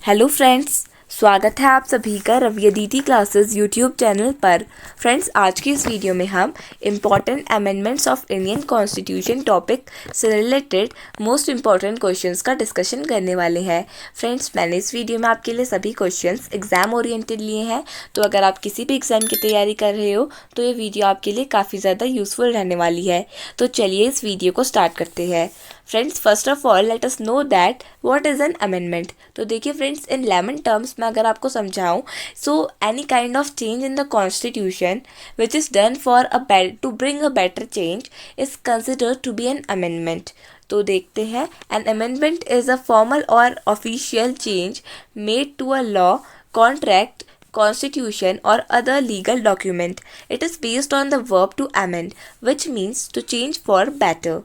Hello friends, स्वागत है आप सभी का Ravi Aditi classes YouTube channel पर। फ्रेंड्स, आज की इस वीडियो में हम important amendments of Indian constitution topic से रिलेटेड मोस्ट इम्पॉर्टेंट क्वेश्चंस का डिस्कशन करने वाले हैं। फ्रेंड्स, मैंने इस वीडियो में आपके लिए सभी क्वेश्चंस एग्जाम ओरिएंटेड लिए हैं, तो अगर आप किसी भी एग्जाम की तैयारी कर रहे हो तो ये वीडियो आपके लिए काफ़ी ज़्यादा यूज़फुल रहने वाली है। तो चलिए इस वीडियो को स्टार्ट करते हैं। Friends, first of all let us know that what is an amendment. तो देखिए फ्रेंड्स, इन लेमन टर्म्स में अगर आपको समझाऊं, so any kind of change in the constitution which is done for to bring a better change is considered to be an amendment. तो देखते हैं, an amendment is a formal और official change made to a law, contract, constitution or other legal document. It is based on the verb to amend, which means to change for better.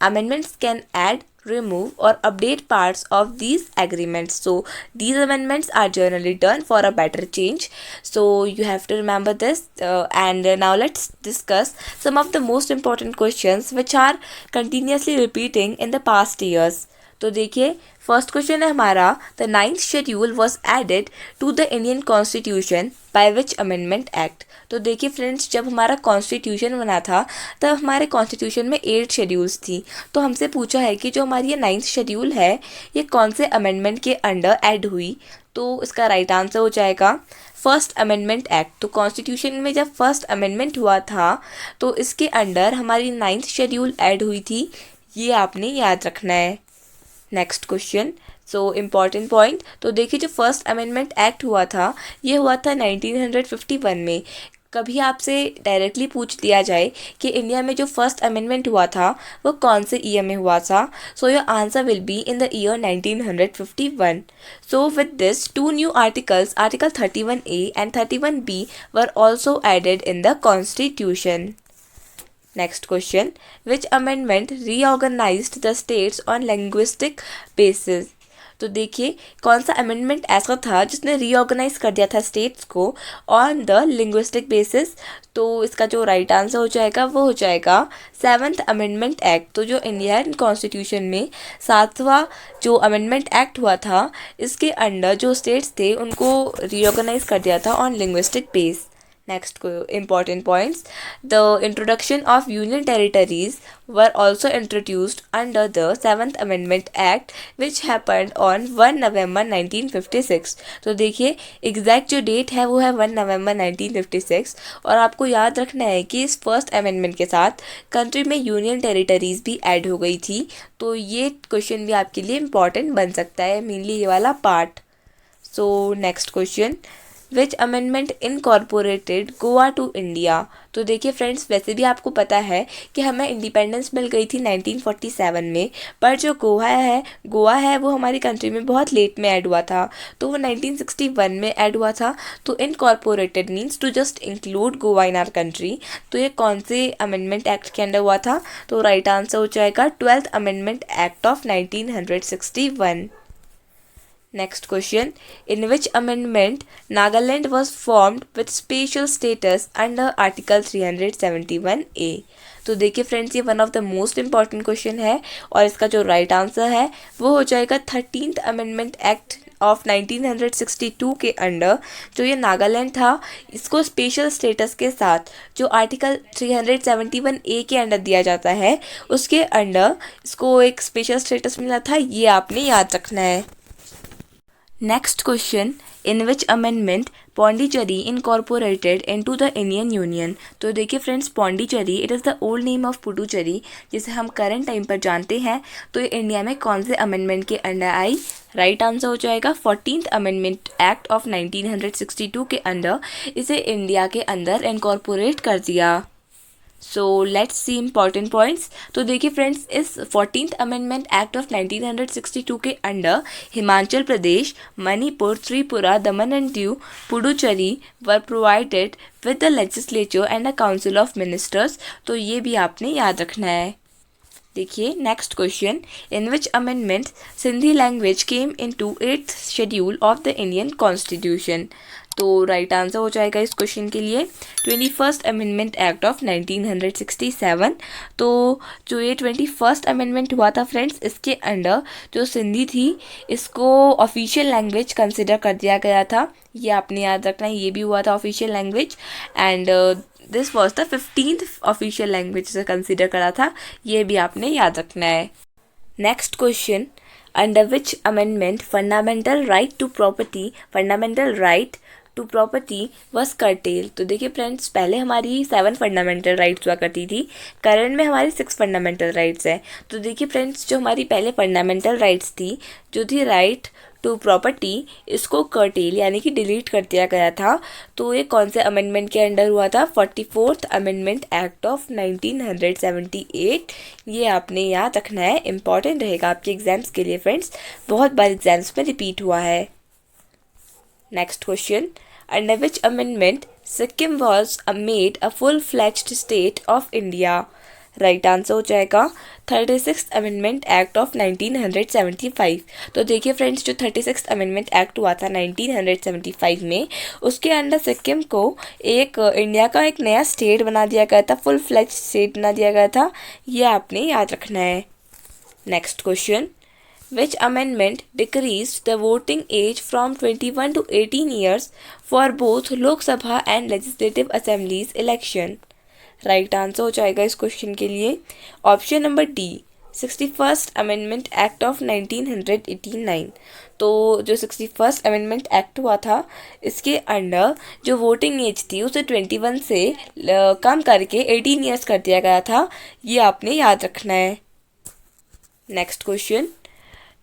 Amendments can add, remove or update parts of these agreements. So these amendments are generally done for a better change. So you have to remember this, and now let's discuss some of the most important questions which are continuously repeating in the past years. तो देखिए, first question है हमारा, the ninth schedule was added to the Indian constitution by which amendment act. तो देखिए friends, जब हमारा constitution बना था तब हमारे कॉन्स्टिट्यूशन में 8 शेड्यूल्स थी। तो हमसे पूछा है कि जो हमारी ये 9th शेड्यूल है ये कौन से अमेंडमेंट के अंडर ऐड हुई। तो इसका राइट आंसर हो जाएगा फर्स्ट अमेंडमेंट एक्ट। तो कॉन्स्टिट्यूशन में जब फर्स्ट अमेंडमेंट हुआ था तो इसके अंडर हमारी 9th शेड्यूल ऐड हुई थी, ये आपने याद रखना है। Next question, so important point. तो देखिए, जो फर्स्ट अमेंडमेंट एक्ट हुआ था ये हुआ था 1951 में। कभी आपसे डायरेक्टली पूछ लिया जाए कि इंडिया में जो फर्स्ट अमेंडमेंट हुआ था वो कौन से ईयर में हुआ था, so your answer will be in the year 1951। So with this 2 new articles, article 31A and 31B were also added in the constitution. Next question, which amendment reorganized the states on linguistic basis? तो देखिए, कौन सा amendment ऐसा था जिसने reorganise कर दिया था स्टेट्स को ऑन द लिंग्विस्टिक बेसिस। तो इसका जो राइट आंसर हो जाएगा वो हो जाएगा 7th अमेंडमेंट एक्ट। तो जो इंडियन कॉन्स्टिट्यूशन में 7वां जो अमेंडमेंट एक्ट हुआ था, इसके अंडर जो स्टेट्स थे उनको रीऑर्गेनाइज कर दिया था on linguistic base. Next important points. The introduction of union territories were also introduced under the 7th Amendment Act, which happened on 1 November 1956. तो देखिए, एग्जैक्ट जो डेट है वो है 1 नवंबर 1956, और आपको याद रखना है कि इस फर्स्ट अमेंडमेंट के साथ कंट्री में यूनियन टेरिटरीज भी ऐड हो गई थी। तो ये क्वेश्चन भी आपके लिए इम्पॉर्टेंट बन सकता है, मेनली ये वाला part. So next question, which amendment incorporated Goa to India. तो देखिए फ्रेंड्स, वैसे भी आपको पता है कि हमें इंडिपेंडेंस मिल गई थी 1947 में, पर जो गोवा है वो हमारी कंट्री में बहुत लेट में ऐड हुआ था। तो वो 1961 में ऐड हुआ था। तो incorporated means to just include Goa in our country. तो ये कौन से अमेंडमेंट एक्ट के अंडर हुआ था? तो राइट आंसर हो जाएगा 12th amendment act of 1961। Next question, in which amendment Nagaland was formed with special status under Article 371A? तो देखिए फ्रेंड्स, ये one of the most important question है, और इसका जो राइट आंसर है वो हो जाएगा 13th अमेंडमेंट एक्ट ऑफ 1962 के अंडर। जो ये नागालैंड था, इसको स्पेशल स्टेटस के साथ जो आर्टिकल 371A के अंडर दिया जाता है उसके अंडर इसको एक स्पेशल स्टेटस मिला था, ये आपने याद रखना है। Next question, in which amendment Pondicherry incorporated into the Indian Union? तो देखिए friends, Pondicherry it is the old name of Puducherry, जिसे हम करंट टाइम पर जानते हैं। तो ये इंडिया में कौन से अमेंडमेंट के अंडर आई? राइट आंसर हो जाएगा 14th अमेंडमेंट एक्ट ऑफ 1962 के अंडर इसे इंडिया के अंदर इनकॉर्पोरेट कर दिया। So let's see important points. तो देखिए फ्रेंड्स, इस 14th अमेंडमेंट एक्ट ऑफ 1962 के under Himachal Pradesh, Manipur, Tripura, Daman and Diu, Puducherry were provided with the legislature and a council of ministers. तो ये भी आपने याद रखना है। देखिए next question, in which amendment Sindhi language came into 8th schedule of the Indian constitution. तो राइट आंसर हो जाएगा इस क्वेश्चन के लिए 21st अमेंडमेंट एक्ट ऑफ 1967। तो जो ये 21st अमेंडमेंट हुआ था फ्रेंड्स, इसके अंडर जो सिंधी थी इसको ऑफिशियल लैंग्वेज कंसिडर कर दिया गया था। ये आपने याद रखना है, ये भी हुआ था official language and this was the 15th official language से कंसिडर करा था, ये भी आपने याद रखना है। Next question, under which amendment fundamental right to property was curtailed. तो देखिए फ्रेंड्स, पहले हमारी 7 फंडामेंटल राइट्स हुआ करती थी, करंट में हमारी 6 फंडामेंटल राइट्स है। तो देखिए फ्रेंड्स, जो हमारी पहले फंडामेंटल राइट्स थी, जो थी राइट टू प्रॉपर्टी, इसको कर्टेल यानी कि डिलीट कर दिया गया था। तो ये कौन से अमेंडमेंट के अंडर हुआ था? 44th amendment act of 1978। ये आपने याद रखना है, इंपॉर्टेंट रहेगा आपके एग्जाम्स के लिए फ्रेंड्स, बहुत बार एग्जाम्स में रिपीट हुआ है। Next question, under which amendment Sikkim was made a full fledged state of India. Right answer हो जाएगा 36th अमेंडमेंट एक्ट ऑफ 1975। तो देखिए फ्रेंड्स, जो 36th अमेंडमेंट एक्ट हुआ था 1975 में, उसके अंडर सिक्किम को एक इंडिया का एक नया स्टेट बना दिया गया था, फुल फ्लैज्ड स्टेट बना दिया गया था, ये आपने याद रखना है। Next question, which amendment decreased the voting age from 21 to 18 years for both Lok Sabha and Legislative Assemblies election। Right answer हो जाएगा इस क्वेश्चन के लिए option number D, 61st amendment act of 1989। तो जो 61st अमेंडमेंट एक्ट हुआ था, इसके अंडर जो वोटिंग एज थी उसे 21 से कम करके 18 ईयर्स कर दिया गया था, ये आपने याद रखना है। नेक्स्ट क्वेश्चन,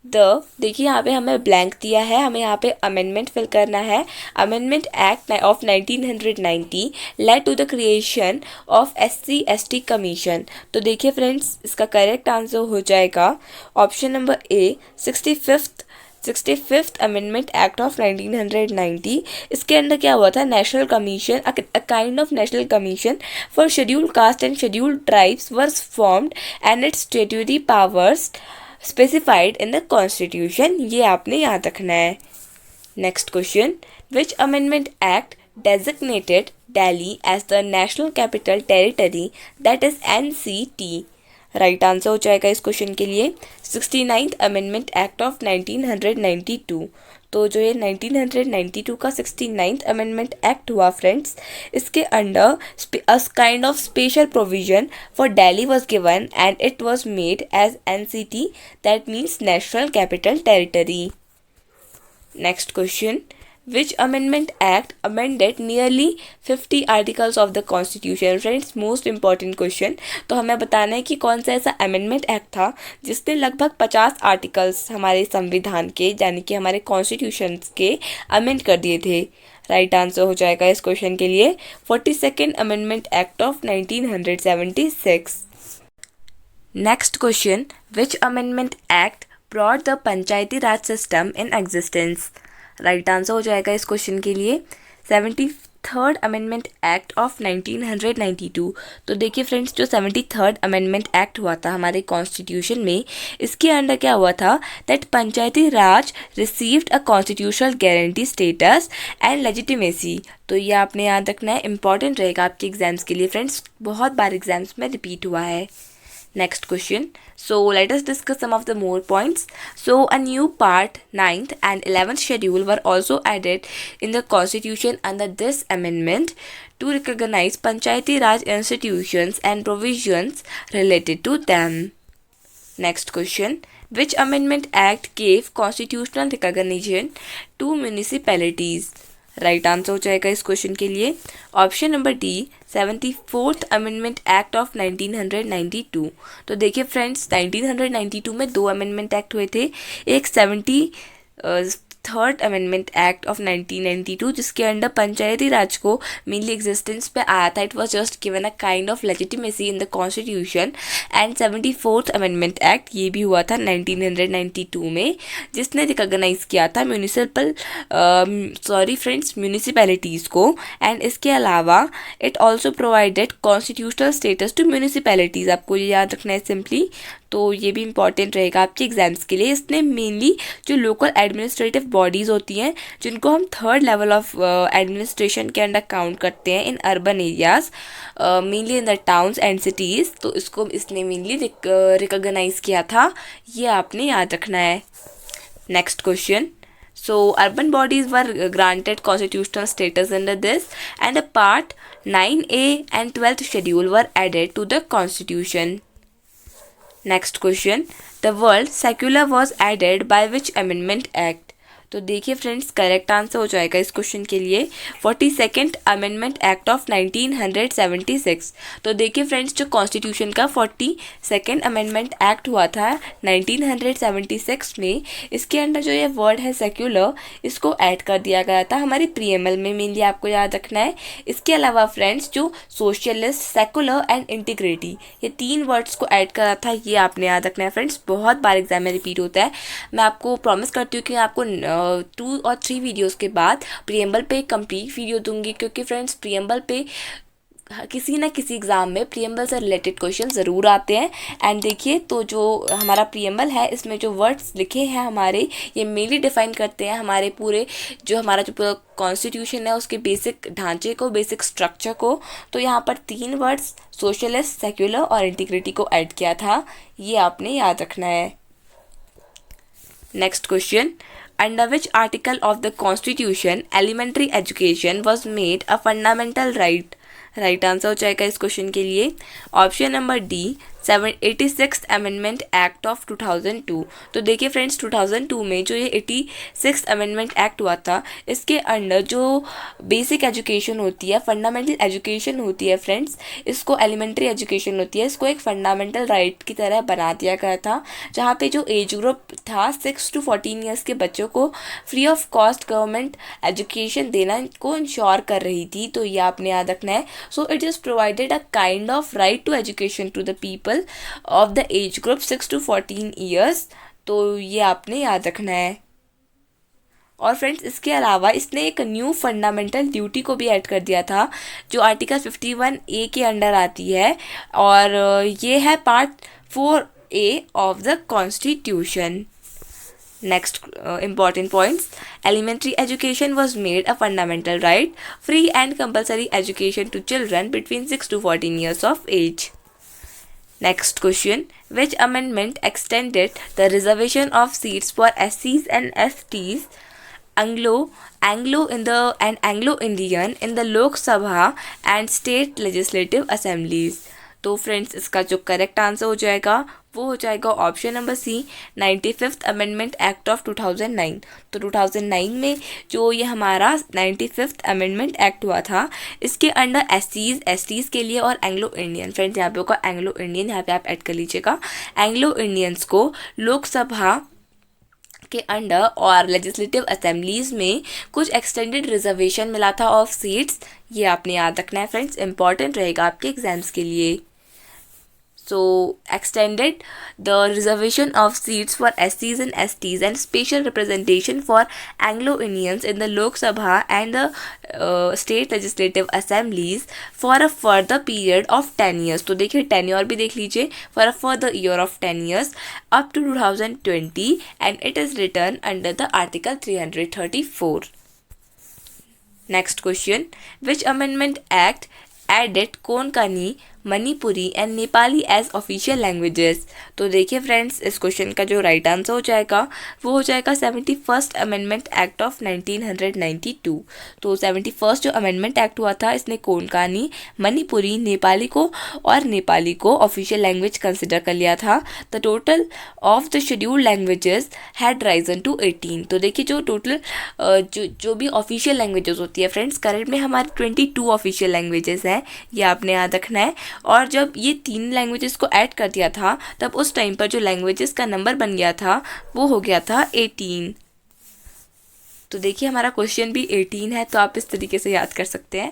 देखिए यहाँ पे हमें ब्लैंक दिया है, हमें यहाँ पे अमेंडमेंट फिल करना है। Amendment act of 1990 led to the creation of SC/ST commission. तो देखिए फ्रेंड्स, इसका करेक्ट आंसर हो जाएगा option number A, 65th amendment act of 1990। इसके अंदर क्या हुआ था? National commission, a kind of national commission for scheduled caste and scheduled tribes was formed and its statutory powers specified in the constitution, ये आपने याद रखना है। Next question, which amendment act designated Delhi as the national capital territory, that is NCT। Right answer हो जाएगा इस question के लिए 69th अमेंडमेंट एक्ट ऑफ 1992। तो जो ये 1992 का 69th अमेंडमेंट एक्ट हुआ फ्रेंड्स, इसके under a kind of special provision for Delhi was given and it was made as NCT, that means national capital territory. Next question, which amendment act amended nearly 50 articles of the constitution। Friends, most important question, तो हमें बताना है कि कौन सा ऐसा amendment act था जिसने लगभग 50 आर्टिकल्स हमारे संविधान के यानी कि हमारे कॉन्स्टिट्यूशन के अमेंड कर दिए थे। राइट आंसर हो जाएगा इस क्वेश्चन के लिए 42nd amendment act of 1976। Next question, which amendment act brought the Panchayati Raj system in existence. Right answer हो जाएगा इस क्वेश्चन के लिए 73rd अमेंडमेंट एक्ट ऑफ 1992। तो देखिए फ्रेंड्स, जो 73rd अमेंडमेंट एक्ट हुआ था हमारे कॉन्स्टिट्यूशन में, इसके अंडर क्या हुआ था? That Panchayati Raj received a constitutional guarantee status and legitimacy. तो ये आपने याद रखना है, इंपॉर्टेंट रहेगा आपके एग्जाम्स के लिए फ्रेंड्स, बहुत बार एग्जाम्स में रिपीट हुआ है। Next question. So let us discuss some of the more points. So a new part 9th and 11th schedule were also added in the constitution under this amendment to recognize Panchayati Raj institutions and provisions related to them. Next question. Which amendment act gave constitutional recognition to municipalities? Right answer हो जाएगा इस question के लिए option number D, 74th amendment act of 1992। तो देखिए friends, 1992 में 2 amendment act हुए थे, एक 73rd अमेंडमेंट एक्ट ऑफ 1992 जिसके अंडर पंचायती राज को मेनली एग्जिस्टेंस पे आया था, it was just given a kind of legitimacy in the constitution, and 74th amendment act ये भी हुआ था 1992 में, जिसने रिकॉग्नाइज किया था म्यूनिसिपैलिटीज़ को, एंड इसके अलावा it also provided constitutional status to municipalities. आपको ये याद रखना है सिंपली। तो ये भी इम्पॉर्टेंट रहेगा आपके एग्जाम्स के लिए। इसने मेनली जो लोकल एडमिनिस्ट्रेटिव बॉडीज़ होती हैं जिनको हम थर्ड लेवल ऑफ एडमिनिस्ट्रेशन के अंडर काउंट करते हैं in urban areas, mainly in the towns and cities, तो इसको इसने मेनली रिकॉग्नाइज किया था। ये आपने याद रखना है। Next question, so urban bodies were granted constitutional status under this, and a part 9A and 12th schedule were added to the constitution. Next question, the word secular was added by which amendment act? तो देखिए friends, correct answer हो जाएगा इस question के लिए 42nd amendment act of 1976। तो देखिए friends, जो कॉन्स्टिट्यूशन का 42nd अमेंडमेंट एक्ट हुआ था 1976 में, इसके अंदर जो ये वर्ड है सेक्युलर, इसको ऐड कर दिया गया था हमारी प्रीएमएल में, मेनली आपको याद रखना है। इसके अलावा फ्रेंड्स, जो सोशलिस्ट, सेकुलर एंड इंटीग्रिटी, ये 3 वर्ड्स को ऐड करा था, ये आपने याद रखना है फ्रेंड्स। बहुत बार एग्जाम में रिपीट होता है। मैं आपको प्रॉमिस करती हूँ कि आपको 2 और 3 वीडियोस के बाद प्रीएम्बल पे कंप्लीट वीडियो दूंगी, क्योंकि फ्रेंड्स प्रीएम्बल पे किसी ना किसी एग्ज़ाम में प्रीएम्बल से रिलेटेड क्वेश्चन ज़रूर आते हैं। एंड देखिए, तो जो हमारा प्रीएम्बल है, इसमें जो वर्ड्स लिखे हैं हमारे, ये मेनली डिफाइन करते हैं हमारे पूरे हमारा जो पूरा कॉन्स्टिट्यूशन है उसके बेसिक ढांचे को, बेसिक स्ट्रक्चर को। तो यहाँ पर 3 वर्ड्स सोशलिस्ट, सेक्युलर और इंटीग्रिटी को ऐड किया था, ये आपने याद रखना है। Next question, under which article of the constitution elementary education was made a fundamental right? Right answer हो जाएगा इस क्वेश्चन के लिए option number D, 86th amendment act of 2002। तो देखिए फ्रेंड्स, 2002 में जो ये 86th अमेंडमेंट एक्ट हुआ था, इसके अंडर जो बेसिक एजुकेशन होती है, फंडामेंटल एजुकेशन होती है फ्रेंड्स, इसको एलिमेंट्री एजुकेशन होती है, इसको एक फंडामेंटल राइट की तरह बना दिया गया था, जहाँ पे जो एज ग्रुप था 6 to 14 ईयर्स के बच्चों को free of cost government education देना को इंश्योर कर रही थी। तो ये आपने याद रखना है। So it is provided a kind of right to education to the people of the age group 6 to 14 years. तो ये आपने याद रखना है। और फ्रेंड्स, इसके अलावा इसने एक न्यू फंडामेंटल ड्यूटी को भी ऐड कर दिया था, जो आर्टिकल 51A के अंडर आती है, और ये है part 4A of the constitution. Next important points, elementary education was made a fundamental right, free and compulsory education to children between 6 to 14 years of age. Next question, which amendment extended the reservation of seats for SCs and STs, Anglo-Indian in the Lok Sabha and state legislative assemblies? तो friends, इसका जो correct answer हो जाएगा वो हो जाएगा option number C, 95th amendment act of 2009। तो 2009 में जो ये हमारा 95th अमेंडमेंट एक्ट हुआ था, इसके अंडर SCs के लिए और एंग्लो इंडियन, फ्रेंड्स यहाँ पे होगा एंग्लो इंडियन, यहाँ पे आप ऐड कर लीजिएगा, एंग्लो इंडियंस को लोकसभा के अंडर और लेजिस्लेटिव असेंबलीज में कुछ एक्सटेंडेड रिजर्वेशन मिला था ऑफ सीट्स। ये आपने याद रखना है फ्रेंड्स, इंपॉर्टेंट रहेगा आपके एग्जाम्स के लिए। So extended the reservation of seats for SCs and STs and special representation for Anglo-Indians in the Lok Sabha and the state legislative assemblies for a further period of 10 years. तो देखिए tenure भी देख लीजिए, for a further year of 10 years up to 2020, and it is written under the article 334. Next question, which amendment act added Konkani, Manipuri and Nepali as official languages? तो देखिए friends, इस question का जो राइट आंसर हो जाएगा वो हो जाएगा 71st अमेंडमेंट एक्ट ऑफ 1992। तो 71st जो अमेंडमेंट एक्ट हुआ था, इसने कोंकणी, मणिपुरी, नेपाली को ऑफिशियल लैंग्वेज कंसिडर कर लिया था। The total of the scheduled languages had risen to 18। तो देखिए, जो टोटल जो भी ऑफिशियल लैंग्वेजेस होती है फ्रेंड्स, करंट में हमारे 22 ऑफिशियल लैंग्वेजेस हैं, ये आपने याद रखना है। और जब ये 3 लैंग्वेजेस को ऐड कर दिया था, तब उस टाइम पर जो लैंग्वेजेस का नंबर बन गया था वो हो गया था 18। तो देखिए, हमारा क्वेश्चन भी 18 है, तो आप इस तरीके से याद कर सकते हैं।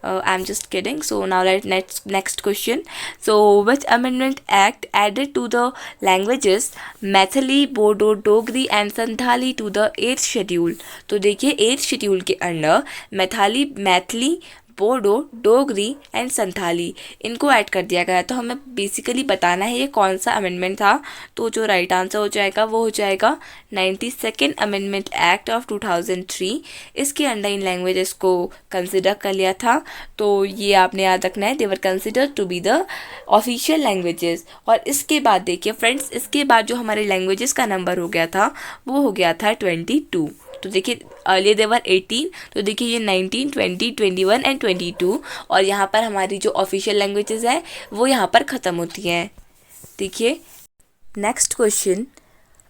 I am just kidding. So now let next question. So which amendment act added to the languages Maithili, Bodo, Dogri and Santhali to the 8th schedule? तो देखिए, 8th शेड्यूल के अंडर मैथिली, बोडो, डोगरी एंड संथाली, इनको ऐड कर दिया गया। तो हमें बेसिकली बताना है ये कौन सा अमेंडमेंट था। तो जो राइट आंसर हो जाएगा वो हो जाएगा 92nd अमेंडमेंट एक्ट ऑफ 2003। इसके अंडर इन लैंग्वेजेस को कंसिडर कर लिया था। तो ये आपने याद रखना है, they were consider to be the official languages. और इसके बाद देखिए फ्रेंड्स, इसके बाद जो हमारे लैंग्वेजेस का नंबर हो गया था वो हो गया था 22। तो देखिए अर्लियर देवर 18, तो देखिए ये 19, 20, 21 एंड 22। और यहाँ पर हमारी जो ऑफिशियल लैंग्वेजेस है वो यहाँ पर ख़त्म होती हैं। देखिए next question,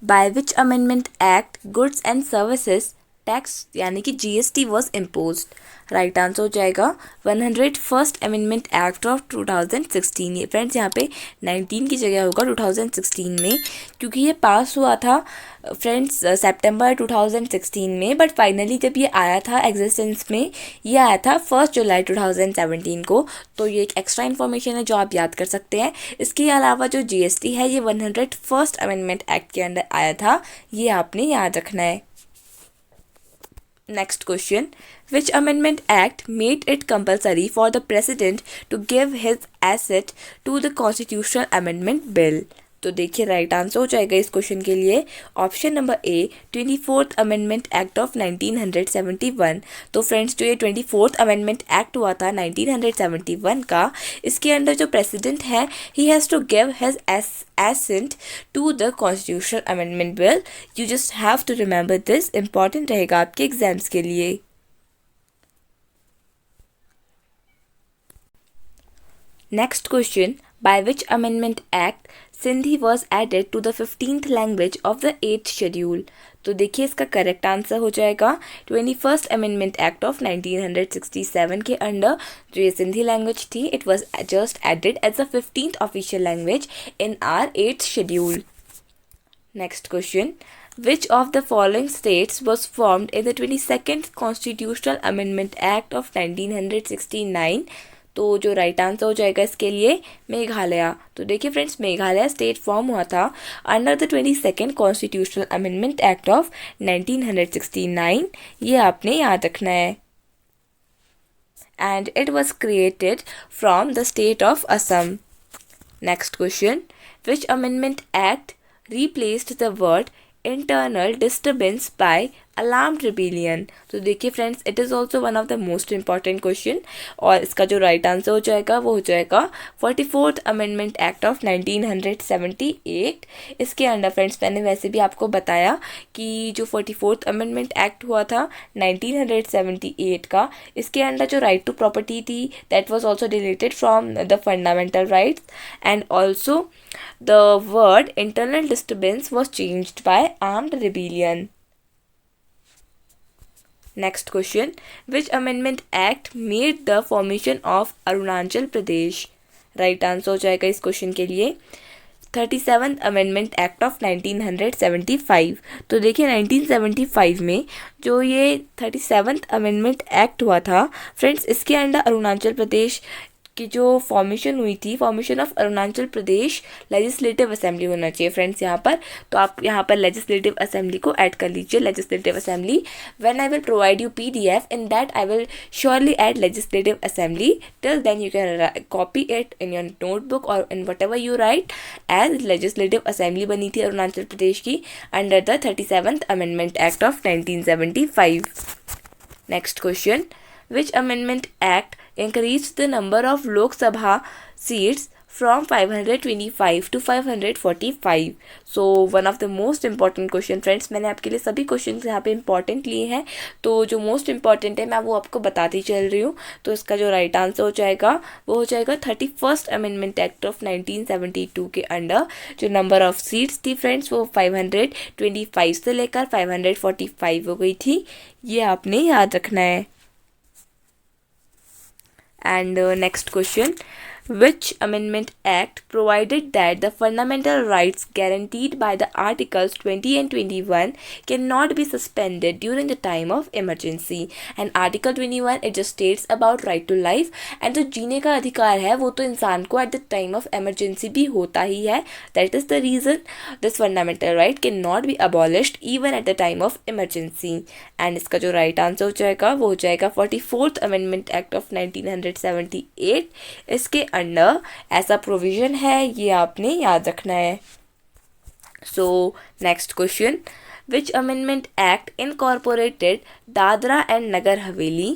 bye which amendment act goods and services tax यानी कि GST was imposed. Right answer हो जाएगा 101st अमेंडमेंट एक्ट ऑफ 2016। ये फ्रेंड्स यहाँ पे 19 की जगह होगा 2016 में, क्योंकि ये पास हुआ था फ्रेंड्स सितंबर 2016 में, बट फाइनली जब ये आया था एग्जिस्टेंस में, ये आया था 1 जुलाई 2017 को। तो ये एक एक्स्ट्रा इन्फॉर्मेशन है जो आप याद कर सकते हैं। इसके अलावा जो GST है ये 101st अमेंडमेंट एक्ट के अंदर आया था, ये आपने याद रखना है। Next question, which amendment act made it compulsory for the president to give his assent to the constitutional amendment bill? तो देखिए राइट आंसर हो जाएगा इस क्वेश्चन के लिए option number A 24th amendment act of 1971। तो फ्रेंड्स जो ये 24th अमेंडमेंट एक्ट हुआ था 1971 का, इसके अंदर जो प्रेसिडेंट है he has to give his assent to the constitutional amendment bill. You just have to remember this, important रहेगा आपके एग्जाम्स के लिए। Next question, by which amendment act Sindhi was added to the 15th language of the 8th schedule? तो देखिए इसका correct answer हो जाएगा 21st amendment act of 1967 के अंडर जो ये सिंधी लैंग्वेज थी, it was just added as a 15th official language in our 8th schedule. Next question, which of the following states was formed in the 22nd Constitutional Amendment Act of 1969? तो जो right answer हो जाएगा इसके लिए मेघालय। तो देखिए friends, Meghalaya state form हुआ था under the 22nd constitutional amendment act of 1969, ये आपने याद रखना है। And it was created from the state of Assam. Next question, which amendment act replaced the word internal disturbance by alarmed rebellion? तो देखिए friends, it is also one of the most important question और इसका जो right answer हो जाएगा वो हो जाएगा 44th अमेंडमेंट एक्ट ऑफ 1978। इसके अंडर फ्रेंड्स मैंने वैसे भी आपको बताया कि जो 44th अमेंडमेंट एक्ट हुआ था 1978 का, इसके अंडर जो राइट टू प्रॉपर्टी थी that was also deleted from the fundamental rights and also the word internal disturbance was changed by armed rebellion. Next question, which amendment act made the formation of Arunachal Pradesh? Right answer हो जाएगा इस question के लिए 37th amendment act of 1975। तो देखिए 1975 में जो ये 37th अमेंडमेंट एक्ट हुआ था फ्रेंड्स, इसके अंडर अरुणाचल प्रदेश की जो फॉर्मेशन हुई थी, formation of Arunachal Pradesh legislative assembly होना चाहिए फ्रेंड्स यहाँ पर। तो आप यहाँ पर लेजिस्लेटिव असेंबली को ऐड कर लीजिए, legislative assembly. When I will provide you PDF, in that I will surely add legislative assembly. Till then you can copy it in your notebook और in whatever you write as legislative assembly बनी थी अरुणाचल प्रदेश की under the 37th amendment act of 1975। Next question, which amendment act increased the number of Lok Sabha seats from 525 to 545? So one of the most important question friends, मैंने आपके लिए सभी question यहाँ पे important लिए हैं, तो जो मोस्ट इंपॉर्टेंट है मैं वो आपको बताती चल रही हूँ। तो इसका जो राइट आंसर हो जाएगा वो हो जाएगा 31st अमेंडमेंट एक्ट ऑफ 1972 के अंडर जो नंबर ऑफ सीट्स थी फ्रेंड्स वो 525 से लेकर 545 हो गई थी, ये आपने याद रखना है। And next question, Which Amendment Act provided that the fundamental rights guaranteed by the Articles 20 and 21 cannot be suspended during the time of emergency? And Article 21 it just states about right to life, and जो जीने का अधिकार है वो तो इंसान को at the time of emergency भी होता ही है. That is the reason this fundamental right cannot be abolished even at the time of emergency. And इसका जो right answer हो जाएगा वो हो जाएगा 44th Amendment Act of 1978. इसके अंडर ऐसा प्रोविजन है, ये आपने याद रखना है. सो next question, which amendment act incorporated Dadra and Nagar Haveli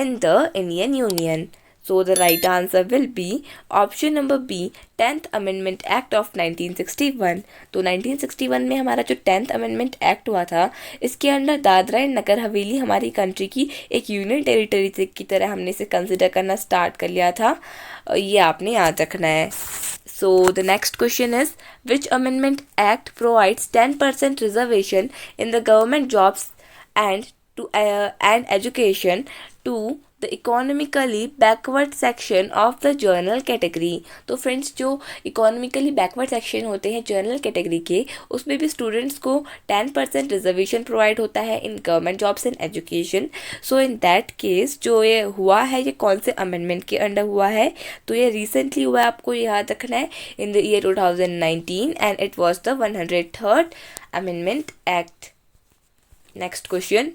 in the Indian Union? So the right answer will be option number B, 10th Amendment Act of 1961. तो 1961 में हमारा जो 10th Amendment Act हुआ था, इसके अंदर दादरा एंड नगर हवेली हमारी country की एक यूनियन टेरिटरी की तरह हमने इसे कंसिडर करना स्टार्ट कर लिया था. ये आपने याद रखना है. So the next question is, which Amendment Act provides 10% reservation in the government jobs and education to the economically backward section of the general category? तो फ्रेंड्स जो इकोनॉमिकली बैकवर्ड सेक्शन होते हैं जनरल कैटेगरी के, उसमें भी students को 10% reservation provide होता है in government jobs and education. So in that case जो ये हुआ है ये कौन से अमेंडमेंट के अंडर हुआ है? तो ये रिसेंटली हुआ है, आपको याद रखना है, इन the year 2019 and it was the 103rd amendment act. Next question,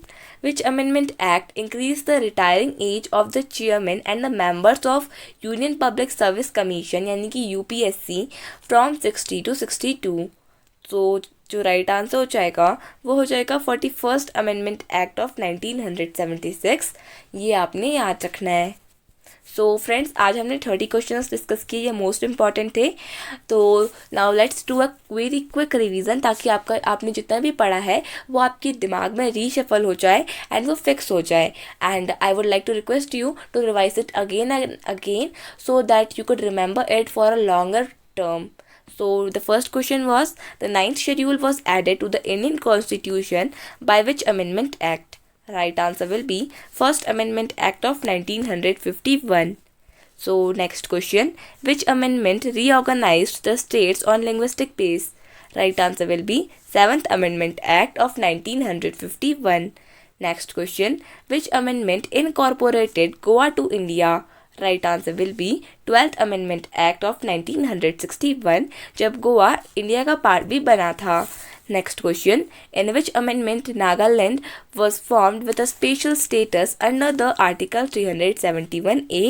which Amendment Act increased the retiring age of the chairman and the members of Union Public Service Commission यानी कि UPSC from 60 to 62? तो जो right answer हो जाएगा वो हो जाएगा 41st Amendment Act of 1976. ये आपने याद रखना है. सो फ्रेंड्स आज हमने 30 क्वेश्चंस डिस्कस किए, ये मोस्ट इंपॉर्टेंट थे. तो now let's do a very quick revision ताकि आपने जितना भी पढ़ा है वो आपके दिमाग में रीशफल हो जाए एंड वो फिक्स हो जाए. And I would like to request you to revise it again and again so that you could remember it for a longer term. So the first question was, the 9th schedule was added to the Indian Constitution by which amendment act? Right answer will be First Amendment Act of 1951. So next question, which amendment reorganized the states on linguistic base? Right answer will be 7th Amendment Act of 1951. Next question, which amendment incorporated Goa to India? Right answer will be 12th Amendment Act of 1961 जब Goa India का part भी बना था. Next question, in which amendment Nagaland was formed with a special status under the Article 371A?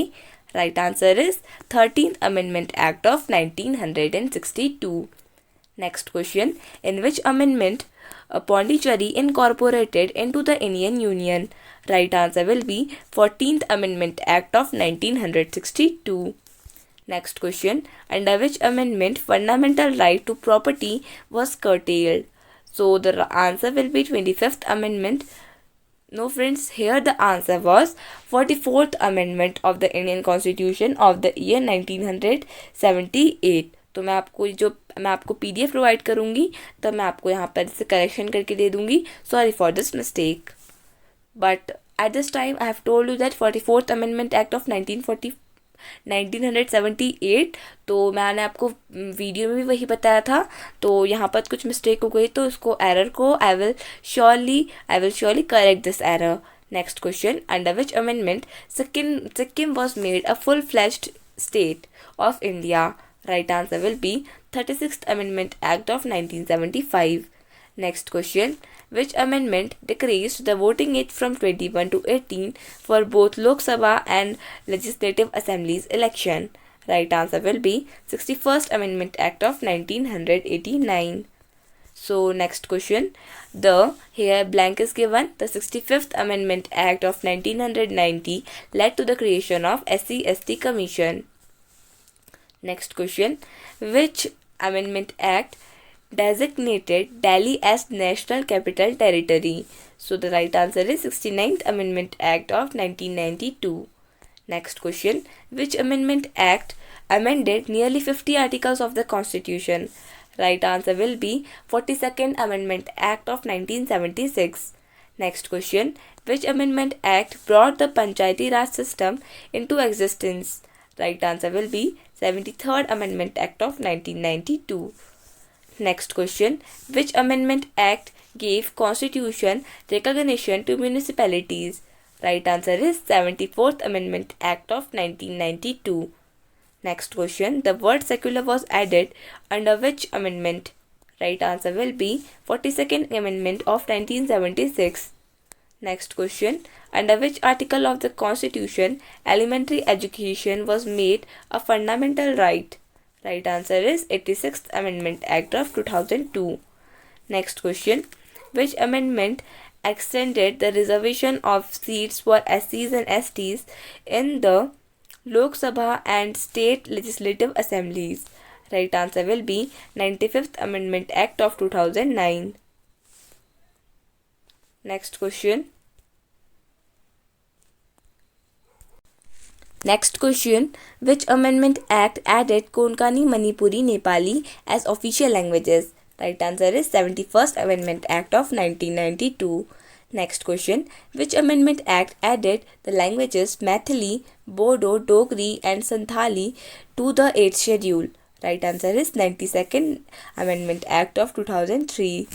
Right answer is 13th Amendment Act of 1962. Next question, in which amendment Pondicherry incorporated into the Indian Union? Right answer will be 14th Amendment Act of 1962. Next question, under which amendment fundamental right to property was curtailed? So the answer will be 25th Amendment. No friends, here the answer was 44th Amendment of the Indian Constitution of the year 1978. तो मैं आपको PDF provide करूँगी, तो मैं आपको यहाँ पर इसे करेक्शन करके दे दूँगी. Sorry for this mistake. But at this time I have told you that 44th Amendment Act of 1978. तो मैंने आपको वीडियो में भी वही बताया था. तो यहाँ पर कुछ मिस्टेक हो गई, तो उसको एरर को I will surely correct this error. Next question, under which amendment Sikkim was made a full-fledged state of India? Right answer will be 36th Amendment Act of 1975. Next question, which amendment decreased the voting age from 21 to 18 for both Lok Sabha and Legislative Assemblies election? Right answer will be 61st Amendment Act of 1989. So next question, here blank is given. The 65th Amendment Act of 1990 led to the creation of SC/ST Commission. Next question, which Amendment Act designated Delhi as National Capital Territory? So the right answer is 69th Amendment Act of 1992. Next question, which Amendment Act amended nearly 50 articles of the Constitution? Right answer will be 42nd Amendment Act of 1976. Next question, which Amendment Act brought the Panchayati Raj system into existence? Right answer will be 73rd Amendment Act of 1992. Next question. Which Amendment Act gave constitution recognition to municipalities? Right answer is 74th Amendment Act of 1992. Next question. The word secular was added under which amendment? Right answer will be 42nd Amendment of 1976. Next question. Under which article of the Constitution elementary education was made a fundamental right? Right answer is 86th Amendment Act of 2002. Next question. Which amendment extended the reservation of seats for SCs and STs in the Lok Sabha and state legislative assemblies? Right answer will be 95th Amendment Act of 2009. Next question. Next question. Which Amendment Act added Konkani, Manipuri, Nepali as official languages? Right answer is 71st Amendment Act of 1992. Next question. Which Amendment Act added the languages Maithili, Bodo, Dogri and Santhali to the 8th schedule? Right answer is 92nd Amendment Act of 2003.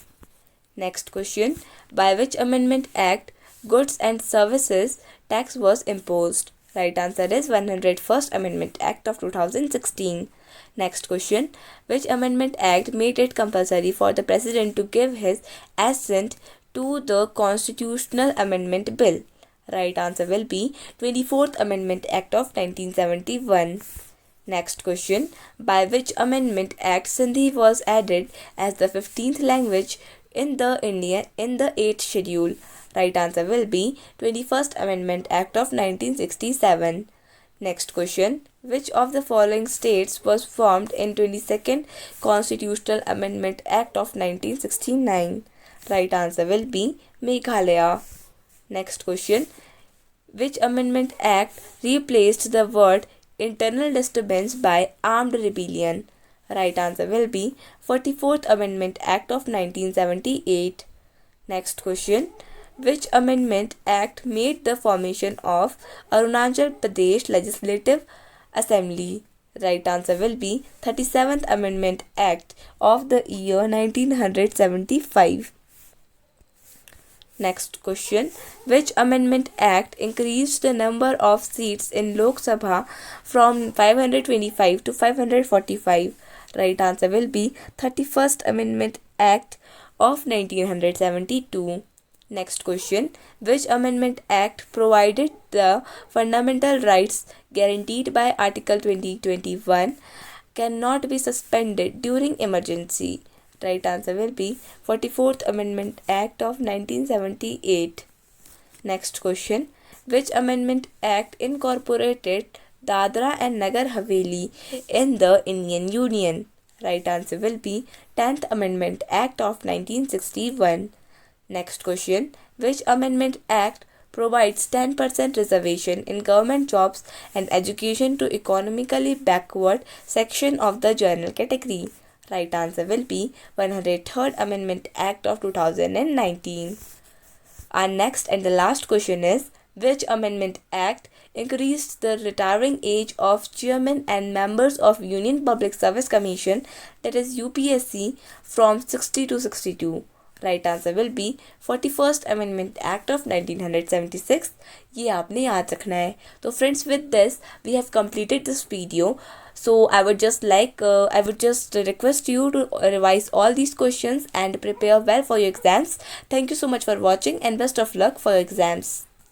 Next question. By which Amendment Act goods and services tax was imposed? Right answer is 101st Amendment Act of 2016. Next question. Which Amendment Act made it compulsory for the President to give his assent to the Constitutional Amendment Bill? Right answer will be 24th Amendment Act of 1971. Next question. By which Amendment Act Sindhi was added as the 15th language in the 8th schedule? Right answer will be 21st Amendment Act of 1967. Next question. Which of the following states was formed in 22nd Constitutional Amendment Act of 1969? Right answer will be Meghalaya. Next question. Which Amendment Act replaced the word internal disturbance by armed rebellion? Right answer will be 44th Amendment Act of 1978. Next question. Which Amendment Act made the formation of Arunachal Pradesh Legislative Assembly? Right answer will be 37th Amendment Act of the year 1975. Next question. Which Amendment Act increased the number of seats in Lok Sabha from 525 to 545? Right answer will be 31st Amendment Act of 1972. Next question. Which Amendment Act provided the fundamental rights guaranteed by Article 2021 cannot be suspended during emergency? Right answer will be 44th Amendment Act of 1978. Next question. Which Amendment Act incorporated Dadra and Nagar Haveli in the Indian Union? Right answer will be 10th Amendment Act of 1961. Next question. Which Amendment Act provides 10% reservation in government jobs and education to economically backward section of the general category? Right answer will be 103rd Amendment Act of 2019. Our next and the last question is, which Amendment Act increased the retiring age of chairmen and members of Union Public Service Commission, that is UPSC, from 60 to 62? Right answer will be 41st amendment act of 1976. ये आपने याद रखना है. तो friends, with this we have completed this video. So I would just request you to revise all these questions and prepare well for your exams. Thank you so much for watching and best of luck for your exams.